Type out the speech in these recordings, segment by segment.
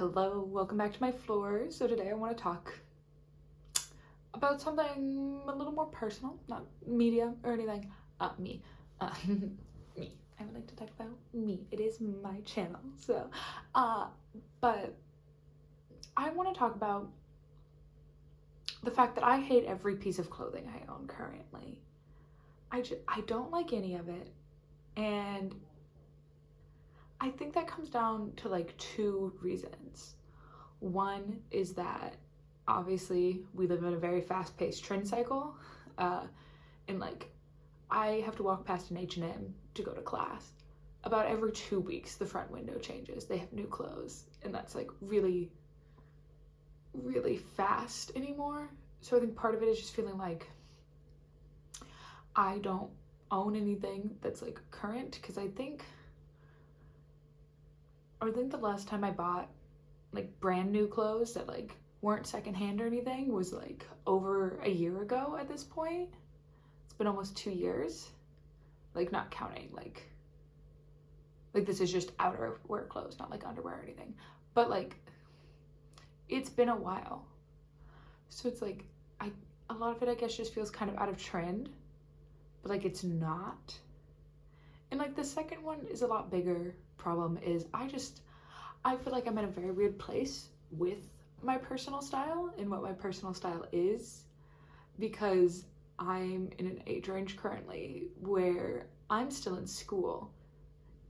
Hello, welcome back to my floor. So today I want to talk about something a little more personal, not media or anything. Me. Me. I would like to talk about me. It is my channel. But I want to talk about the fact that I hate every piece of clothing I own currently. I don't like any of it. And I think that comes down to like two reasons. One is that obviously we live in a very fast-paced trend cycle, and like I have to walk past an H&M to go to class. About every 2 weeks the front window changes. They have new clothes, and that's like really, really fast anymore. So I think part of it is just feeling like I don't own anything that's like current, because I think the last time I bought like brand new clothes that like weren't secondhand or anything was like over a year ago at this point. It's been almost 2 years, like not counting like this is just outerwear clothes, not like underwear or anything, but like it's been a while. So it's like a lot of it I guess just feels kind of out of trend, but like it's not. And like the second one is a lot bigger problem is I feel like I'm in a very weird place with my personal style and what my personal style is, because I'm in an age range currently where I'm still in school.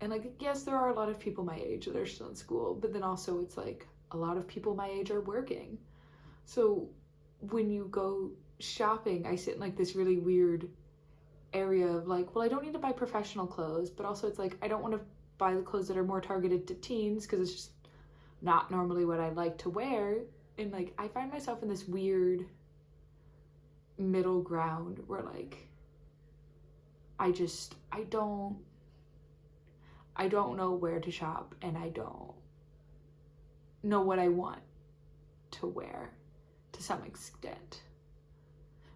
And like, yes, there are a lot of people my age that are still in school, but then also it's like a lot of people my age are working. So when you go shopping, I sit in like this really weird area of like, well, I don't need to buy professional clothes, but also it's like I don't want to buy the clothes that are more targeted to teens because it's just not normally what I like to wear. And like I find myself in this weird middle ground where like I don't know where to shop, and I don't know what I want to wear to some extent.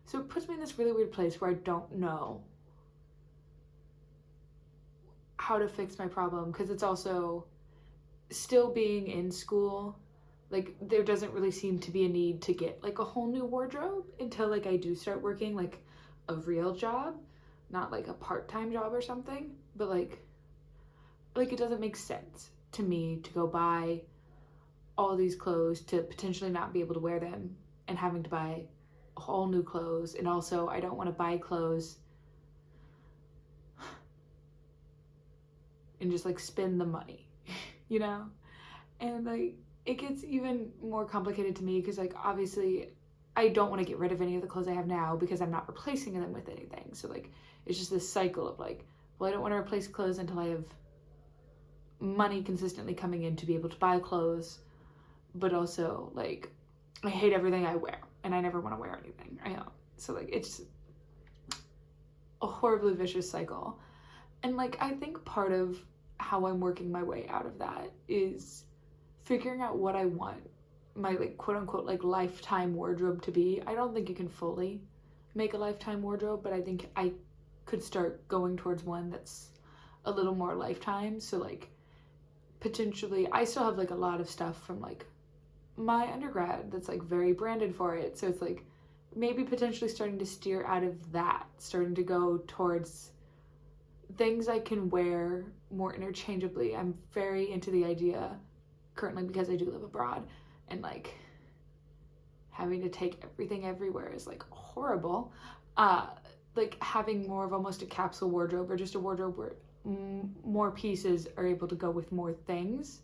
So it puts me in this really weird place where I don't know how to fix my problem, because it's also still being in school. Like there doesn't really seem to be a need to get like a whole new wardrobe until like I do start working like a real job, not like a part-time job or something, but like it doesn't make sense to me to go buy all these clothes to potentially not be able to wear them and having to buy all new clothes. And also I don't want to buy clothes and just like spend the money, you know? And like it gets even more complicated to me because like obviously I don't want to get rid of any of the clothes I have now because I'm not replacing them with anything. So like it's just this cycle of like, well, I don't want to replace clothes until I have money consistently coming in to be able to buy clothes, but also like I hate everything I wear and I never want to wear anything. I know. So like it's a horribly vicious cycle. And like I think part of how I'm working my way out of that is figuring out what I want my like quote unquote like lifetime wardrobe to be. I don't think you can fully make a lifetime wardrobe, but I think I could start going towards one that's a little more lifetime. So like potentially I still have like a lot of stuff from like my undergrad that's like very branded for it. So it's like maybe potentially starting to steer out of that, starting to go towards things I can wear more interchangeably. I'm very into the idea currently, because I do live abroad, and like having to take everything everywhere is like horrible. Like having more of almost a capsule wardrobe, or just a wardrobe where more pieces are able to go with more things.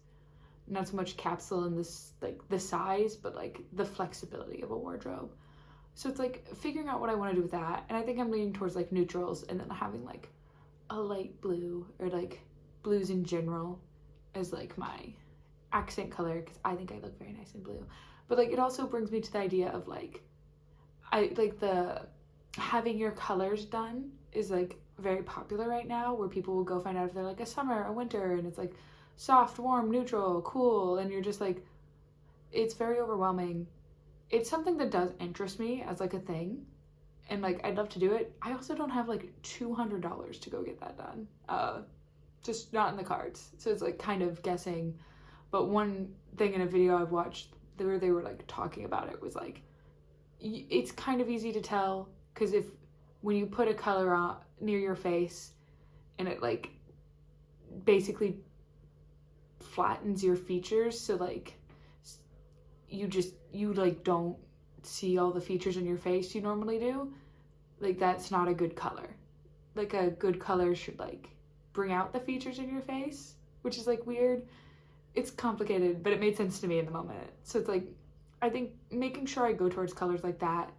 Not so much capsule in this like the size, but like the flexibility of a wardrobe. So it's like figuring out what I want to do with that. And I think I'm leaning towards like neutrals, and then having like a light blue or like blues in general as like my accent color, because I think I look very nice in blue. But like it also brings me to the idea of like I like the having your colors done is like very popular right now, where people will go find out if they're like a summer, a winter, and it's like soft, warm, neutral, cool, and you're just like, it's very overwhelming. It's something that does interest me as like a thing, and like I'd love to do it. I also don't have like $200 to go get that done. Just not in the cards. So it's like kind of guessing But one thing in a video I've watched where they were like talking about it was like, it's kind of easy to tell because when you put a color on near your face and it like basically flattens your features, so like you like don't see all the features in your face you normally do, like that's not a good color. Like a good color should like bring out the features in your face, which is like weird. It's complicated, but it made sense to me in the moment. So it's like, I think making sure I go towards colors like that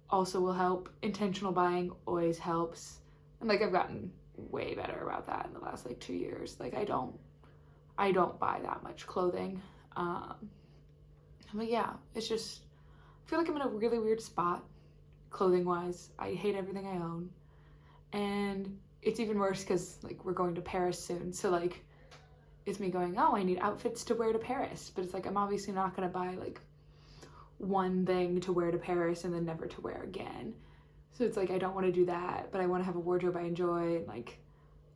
also will help. Intentional buying always helps. And like I've gotten way better about that in the last like 2 years. Like I don't buy that much clothing. But yeah, it's just, I feel like I'm in a really weird spot clothing wise. I hate everything I own. And it's even worse because like we're going to Paris soon. So like it's me going, oh, I need outfits to wear to Paris. But it's like, I'm obviously not going to buy like one thing to wear to Paris and then never to wear again. So it's like, I don't want to do that, but I want to have a wardrobe I enjoy, and like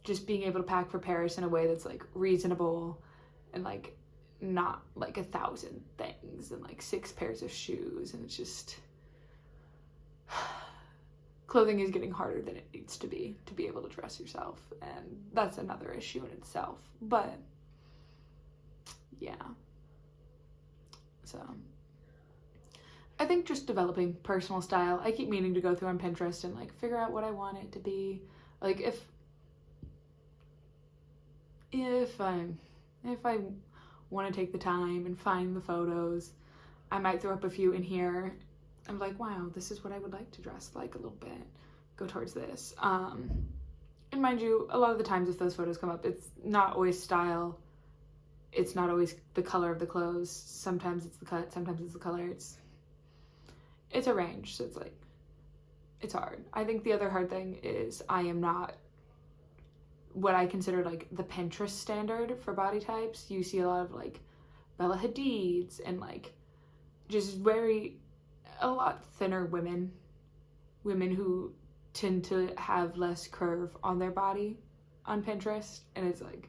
just being able to pack for Paris in a way that's like reasonable and like not like 1,000 things and like 6 pairs of shoes. And it's just, clothing is getting harder than it needs to be able to dress yourself. And that's another issue in itself. But yeah. So I think just developing personal style. I keep meaning to go through on Pinterest and like figure out what I want it to be. Like if I want to take the time and find the photos, I might throw up a few in here. I'm like, wow, this is what I would like to dress like a little bit. Go towards this. And mind you, a lot of the times if those photos come up, it's not always style. It's not always the color of the clothes. Sometimes it's the cut, sometimes it's the color. It's a range, so it's like, it's hard. I think the other hard thing is I am not what I consider like the Pinterest standard for body types. You see a lot of like Bella Hadid's and like just a lot thinner women who tend to have less curve on their body on Pinterest. And it's like,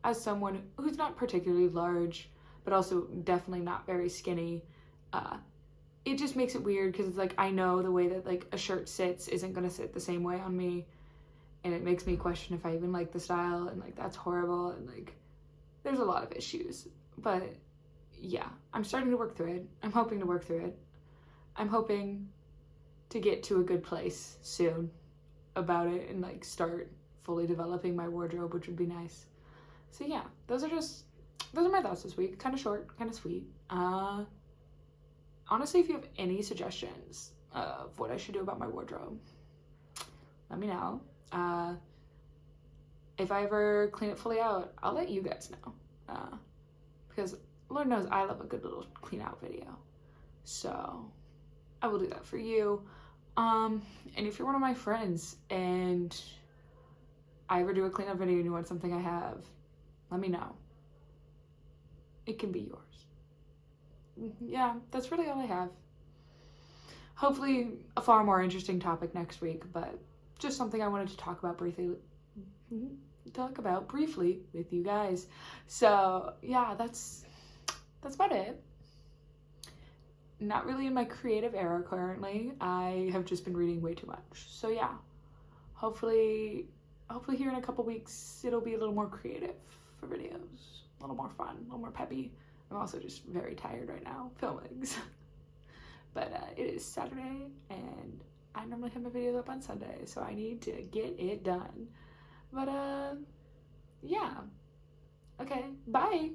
as someone who's not particularly large, but also definitely not very skinny, it just makes it weird because it's like, I know the way that like a shirt sits isn't going to sit the same way on me. And it makes me question if I even like the style, and like that's horrible. And like, there's a lot of issues, but yeah, I'm starting to work through it. I'm hoping to work through it. I'm hoping to get to a good place soon about it and like start fully developing my wardrobe, which would be nice. So yeah, those are my thoughts this week. Kind of short, kind of sweet. Honestly, if you have any suggestions of what I should do about my wardrobe, let me know. If I ever clean it fully out, I'll let you guys know. Because Lord knows I love a good little clean out video. So I will do that for you. And if you're one of my friends and I ever do a clean out video and you want something I have, let me know. It can be yours. Yeah, that's really all I have. Hopefully a far more interesting topic next week, but just something I wanted to talk about briefly with you guys. So yeah, that's about it. Not really in my creative era currently. I have just been reading way too much. So yeah, hopefully here in a couple weeks it'll be a little more creative for videos, a little more fun, a little more peppy. I'm also just very tired right now filming. But it is Saturday and I normally have my videos up on Sunday, so I need to get it done. But yeah. Okay, bye.